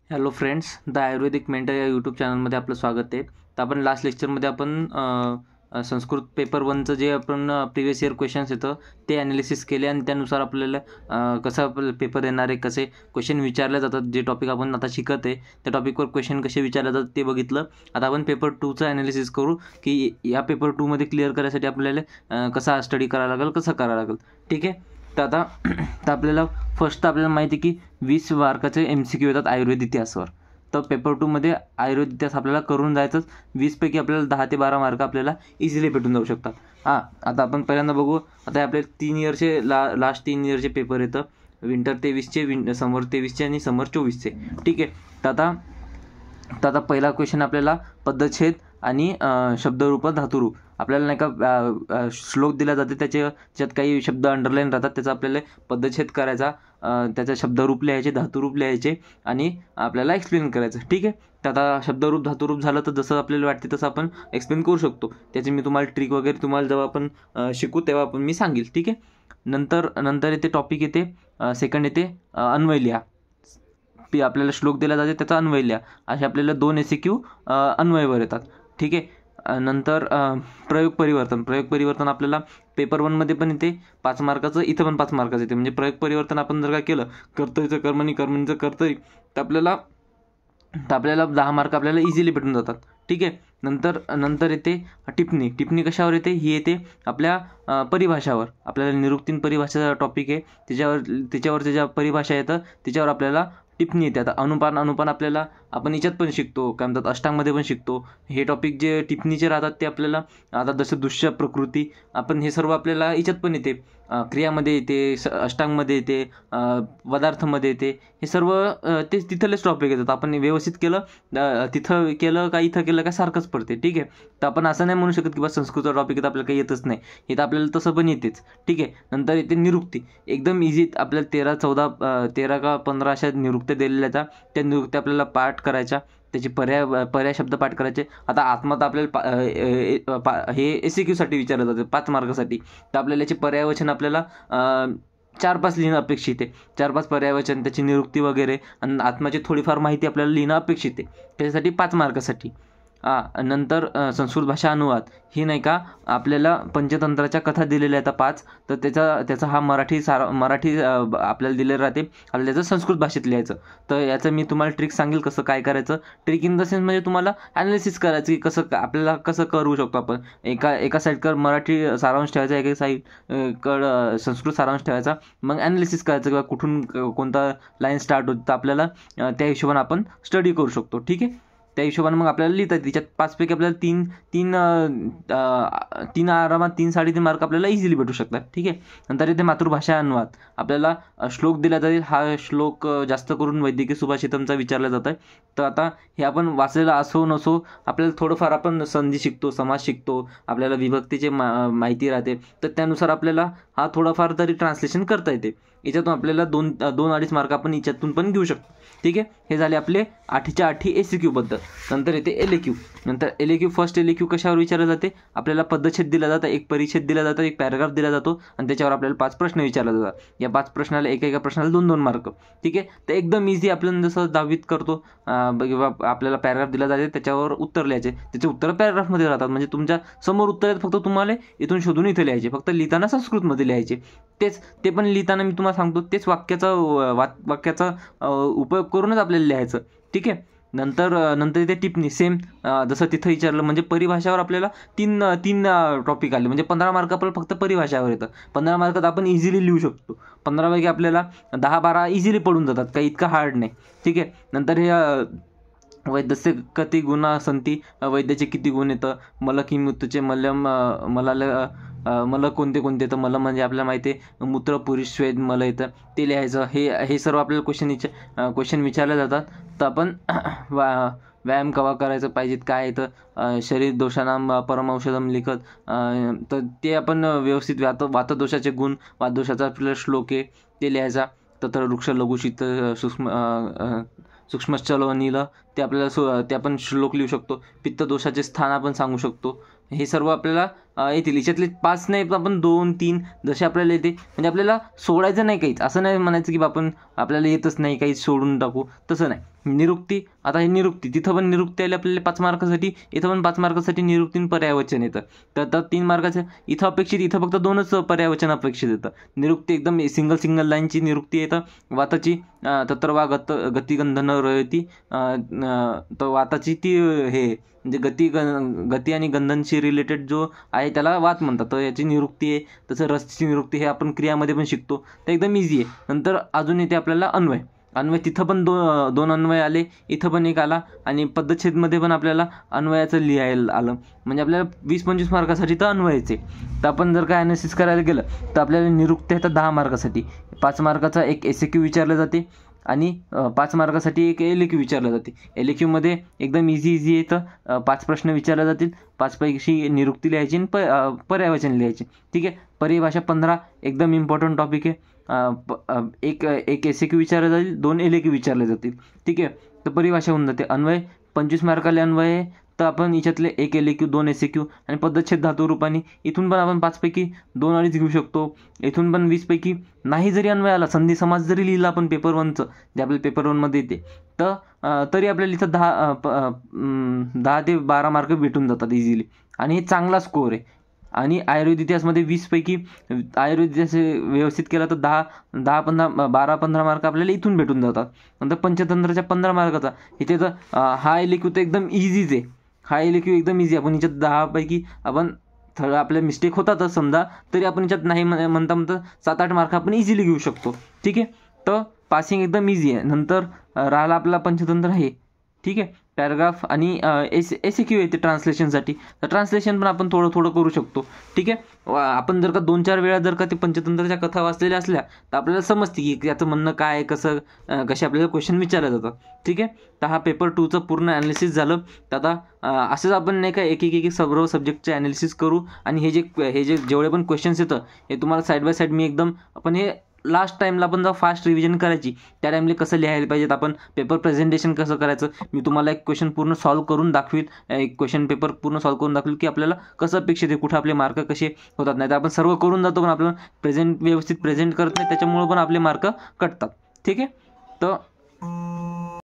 Hello friends, the Ayurvedic mentor या YouTube चॅनलमध्ये आपलं स्वागत आहे. तर आपण लास्ट लेक्चरमध्ये आपण संस्कृत पेपर 1चं जे आपण प्रिवियस इयर क्वेश्चन्स येतं ते ॲनालिसिस केले आणि त्यानुसार आपल्याला कसा पेपर येणार आहे, कसे क्वेश्चन विचारले जातात, जे टॉपिक आपण आता शिकत आहे त्या टॉपिकवर क्वेश्चन कसे विचारले जातात ते बघितलं. आता आपण पेपर 2चं ॲनालिसिस करू की या पेपर 2मध्ये क्लिअर करायसाठी आपल्याला कसा स्टडी करावा लागेल, कसं करावं लागेल. ठीक आहे. तर आता आपल्याला फर्स्ट आपल्याला माहिती आहे की 20 मार्काचे MCQ येतात आयुर्वेद इतिहासावर. तर पेपर 2मध्ये आयुर्वेद इतिहास आपल्याला करून जायचंच. 20पैकी आपल्याला 10 ते 12 मार्क आपल्याला इझिली भेटून जाऊ शकतात. आता आपण पहिल्यांदा बघू. आता आपले 3 इयरचे लास्ट 3 इयरचे पेपर येतं. विंटर 23चे, समर 23चे आणि समर 24चे. ठीक आहे. तर आता पहिला क्वेश्चन आपल्याला पद्धतछेद आणि शब्दरूप धातुरूप आपल्याला नाही का श्लोक दिला जाते, त्याच्यात काही शब्द अंडरलाईन राहतात, त्याचा आपल्याला पद्धतछेद करायचा, त्याचा शब्दरूप लिहायचे, धातुरूप लिहायचे आणि आपल्याला एक्सप्लेन करायचं. ठीक आहे. तर आता शब्दरूप धातुरूप झालं तर जसं आपल्याला वाटते तसं आपण एक्सप्लेन करू शकतो. त्याची मी तुम्हाला ट्रिक वगैरे तुम्हाला जेव्हा आपण शिकू तेव्हा आपण मी सांगेल. ठीक आहे. नंतर येते टॉपिक येते सेकंड येते अन्वय लिहा. आपल्याला श्लोक दिला जाते त्याचा अन्वय लिहा. असे आपल्याला 2 MCQ अन्वयवर येतात. ठीक आहे. नंतर प्रयोग परिवर्तन आपल्याला पेपर 1मध्ये पण येते 5 मार्काचं, इथं पण 5 मार्काचं येते. म्हणजे प्रयोग परिवर्तन आपण जर का केलं, कर्तरीचं कर्मणी, कर्मणीचं कर्तरी, तर आपल्याला 10 मार्क आपल्याला इझिली भेटून जातात. ठीक आहे. नंतर येते टिप्पणी कशावर येते? ही येते आपल्या परिभाषावर. आपल्याला निरुक्तीन परिभाषेचा टॉपिक आहे, त्याच्यावर ज्या परिभाषा येतं त्याच्यावर आपल्याला टिप्पणी येते. आता अनुपान आपल्याला आपण याच्यात पण शिकतो, काय म्हणतात अष्टांगमध्ये पण शिकतो. हे टॉपिक जे टिप्पणीचे राहतात ते आपल्याला आता जसं दृश्य प्रकृती आपण हे सर्व आपल्याला याच्यात पण येते, क्रियामध्ये येते, अष्टांगमध्ये येते, पदार्थामध्ये येते. हे सर्व ते तिथलेच टॉपिक येतात. आपण व्यवस्थित केलं, तिथं केलं का इथं केलं का सारखंच पडते. ठीक आहे. तर आपण असं नाही म्हणू शकत की बस संस्कृतचा टॉपिक येतं आपल्याला काही येतच नाही. हे तर आपल्याला तसं पण येतेच. ठीक आहे. नंतर येते निरुक्ती. एकदम इझी आपल्याला 13 का 15 अशा निरुक्त्या दिलेल्या आहेत. त्या निरुक्त्या आपल्याला पाठ करायच्या, त्याचे पर्याय शब्द पाठ करायचे. आता आत्मा तर आपल्याला हे SCQसाठी विचारलं जातं 5 मार्कासाठी. तर आपल्याला याचे पर्यायवचन आपल्याला 4-5 लिहिणं अपेक्षित आहे. 4-5 पर्यायवचन, त्याची निरुक्ती वगैरे आणि आत्माची थोडीफार माहिती आपल्याला लिहिणं अपेक्षित आहे. त्याच्यासाठी 5 मार्कासाठी. नंतर संस्कृत भाषा अनुवाद. ही नाही का आपल्याला पंचतंत्राच्या कथा दिलेल्या आहेत 5. तर त्याचा हा मराठी आपल्याला दिलेलं राहते. आपल्याला त्याचं संस्कृत भाषेत लिहायचं. तर याचं मी तुम्हाला ट्रिक सांगेल कसं काय करायचं. ट्रिक इन द सेन्स म्हणजे तुम्हाला ॲनालिसिस करायचं की आपल्याला कसं करू शकतो आपण. एका साईडकडं मराठी सारांश ठेवायचा, एका साईडकडं संस्कृत सारांश ठेवायचा. मग ॲनालिसिस करायचं किंवा कुठून कोणता लाईन स्टार्ट होती, तर आपल्याला त्या हिशोबाने आपण स्टडी करू शकतो. ठीक आहे. त्या हिशोबाने मग आपल्याला लिहिता येते. त्याच्यात 5पैकी आपल्याला तीन आरामात 3-3.5 मार्क आपल्याला इझिली भेटू शकतात. ठीक आहे. नंतर इथे मातृभाषा अनुवाद. आपल्याला श्लोक दिला जाईल. हा श्लोक जास्त करून वैद्यकीय सुभाषितमचा विचारला जात आहे. तर आता हे आपण वाचलेला असो नसो, आपल्याला थोडंफार आपण संधी शिकतो, समाज शिकतो, आपल्याला विभक्तीची माहिती राहते. तर त्यानुसार आपल्याला हा थोडाफार तरी ट्रान्सलेशन करता येते. याच्यातून आपल्याला 2-2.5 मार्क आपण याच्यातून पण घेऊ शकतो. ठीक आहे. हे झाले आपले 8च्या 8 SCQ बद्दल. नंतर येते LAQ. फर्स्ट LAQ कशावर विचारलं जाते? आपल्याला पद्धतछेद दिला जातं, एक परिच्छेद दिला जातं, एक पॅराग्राफ दिला जातो आणि त्याच्यावर आपल्याला 5 प्रश्न विचारले जातात. या 5 प्रश्नाला एका प्रश्नाला 2-2 मार्क. ठीक आहे. तर एकदम इझी आपण जसं 10वीत करतो, आपल्याला पॅराग्राफ दिला जाते, त्याच्यावर उत्तर लिहायचे, त्याचे उत्तर पॅराग्राफमध्ये राहतात. म्हणजे तुमच्या समोर उत्तर आहेत, फक्त तुम्हाला इथून शोधून इथे लिहायचे. फक्त लिहिताना संस्कृतमध्ये लिहायचे. ते पण लिहिताना मी तुम्हाला सांगतो तेच वाक्याचा उपयोग करूनच आपल्याला लिहायचं. ठीक आहे. नंतर इथे टिप्पणी सेम जसं तिथं विचारलं. म्हणजे परिभाषावर आपल्याला तीन टॉपिक आले. म्हणजे 15 मार्क आपल्याला फक्त परिभाषावर येतं. 15 मार्कात आपण इझिली लिहू शकतो. 15पैकी आपल्याला 10-12 इझिली पडून जातात, काही इतकं हार्ड नाही. ठीक आहे. नंतर हे वैद्यस्य कति गुणा संती. वैद्याचे किती गुण येतं. मल किमूत्रचे मल्यम मला कोणते येतं. मला म्हणजे आपल्याला माहिती आहे मूत्र पुरुष स्वेद मला येतं, ते लिहायचं. हे सर्व आपल्याला क्वेश्चन विचारले जातात. तर आपण व्यायाम केव्हा करायचं पाहिजेत, काय येतं, शरीर दोषांना परमौषधम लिखत. तर ते आपण व्यवस्थित वातदोषाचे गुण, वातदोषाचा आपल्याला श्लोक आहे ते लिहायचा. तत्र वृक्ष लघुशीत सूक्ष्मश्चल नील, ते आपल्याला ते आपण श्लोक लिहू शकतो. पित्तदोषाचे स्थान आपण सांगू शकतो. हे सर्व आपल्याला येतील. याच्यातले 5 नाही आपण 2 3 जसे आपल्याला येते, म्हणजे आपल्याला सोडायचं नाही काहीच, असं नाही म्हणायचं की आपण आपल्याला येतच नाही काहीच सोडून टाकू, तसं नाही. निरुक्ती, आता हे निरुक्ती, तिथं पण निरुक्ती आली आपल्याला 5 मार्कासाठी, इथं पण 5 मार्कासाठी निरुक्ती पर्यायवचन येतं. तर 3 मार्काचं इथं अपेक्षित, इथं फक्त 2च पर्यायवचन अपेक्षित येतं. निरुक्ती एकदम सिंगल लाईनची निरुक्ती येतं. वाताची तत्र वा गतिगंध न रयती, तर वाताची ती हे म्हणजे गती आणि गंधनशी रिलेटेड जो आहे त्याला वात म्हणतात, तर याची निरुक्ती आहे. तसं रसची निरुक्ती हे आपण क्रियामध्ये पण शिकतो, तर एकदम इझी आहे. नंतर अजून येते आपल्याला अन्वय. तिथं पण दोन अन्वय आले, इथं पण एक आला, आणि पद्धतछेदमध्ये पण आपल्याला अन्वयाचं लिहायला आलं. म्हणजे आपल्याला 20-25 मार्कासाठी तर अन्वयाचे. तर आपण जर काय ॲनालिसिस करायला गेलं तर आपल्याला निरुक्ती आहे तर 10 मार्कासाठी 5 मार्काचा एक SAQ विचारलं जाते, आणि 5 मार्कासाठी एक LAQ विचारलं जाते. LAQमध्ये एकदम इझी येतं, 5 प्रश्न विचारले जातील, 5 पैकी निरुक्ती लिहायची आणि पर्यायवचन लिहायचे. ठीक आहे. परिभाषा 15 एकदम इम्पॉर्टंट टॉपिक आहे. एक SAQ विचारले जाईल, 2 LAQ विचारले जातील. ठीक आहे. तर परिभाषा होऊन जाते. अन्वय 25 मार्काले अन्वय आहे, तर आपण याच्यातले एक LAQ 2 SAQ आणि पद्धतछेद धातू रूपाने इथून पण आपण 5 पैकी 2 अडीच घेऊ शकतो. इथून पण 20 पैकी नाही जरी अन्वय आला, संधी समाज जरी लिहिला आपण पेपर 1चं, जे आपल्या पेपर 1मध्ये येते, तर तरी आपल्याला इथं 10 ते 12 मार्क भेटून जातात इझिली, आणि हे चांगला स्कोअर आहे. आणि आयुर्वेद इतिहासमध्ये 20 पैकी आयुर्वेद इतिहास व्यवस्थित केला तर 12-15 मार्क आपल्याला इथून भेटून जातात. नंतर पंचतंत्राच्या 15 मार्काचा इथे तर हा LAQ तर एकदम इझीच आहे. हा LAQ एकदम इझी. आपण याच्यात 10 पैकी आपण आपल्या मिस्टेक होतातच समजा, तरी आपण याच्यात नाही म्हणता 7-8 मार्क आपण इझिली घेऊ शकतो. ठीक आहे. तर पासिंग एकदम इझी आहे. नंतर राहिला आपला पंचतंत्र आहे. ठीक आहे. पॅराग्राफ आणि SAQ येते ट्रान्सलेशनसाठी, तर ट्रान्सलेशन पण आपण थोडं करू शकतो. ठीक आहे. आपण जर का 2-4 वेळा जर का ते पंचतंत्राच्या कथा वाचलेल्या असल्या तर आपल्याला समजते की याचं म्हणणं काय, कसे आपल्याला क्वेश्चन विचारले जातात. ठीक आहे. तर हा पेपर 2चं पूर्ण ॲनालिसिस झालं. तर आता असंच आपण नाही का एक सर्व सब्जेक्टचे ॲनालिसिस करू, आणि हे जे जेवढे पण क्वेश्चन्स येतं हे तुम्हाला साईड बाय साईड मी एकदम आपण हे लास्ट टाईमला आपण जेव्हा फास्ट रिव्हिजन करायची त्या टाईमला कसं लिहायला पाहिजेत, आपण पेपर प्रेझेंटेशन कसं करायचं, मी तुम्हाला एक क्वेश्चन पूर्ण सॉल्व करून दाखवील, एक क्वेश्चन पेपर पूर्ण सॉल्व करून दाखवील की आपल्याला कसं अपेक्षित आहे, कुठं आपले मार्क कसे होतात. नाही तर आपण सर्व करून जातो पण आपलं व्यवस्थित प्रेझेंट करत नाही, त्याच्यामुळे पण आपले मार्क कटतात. ठीक आहे. तर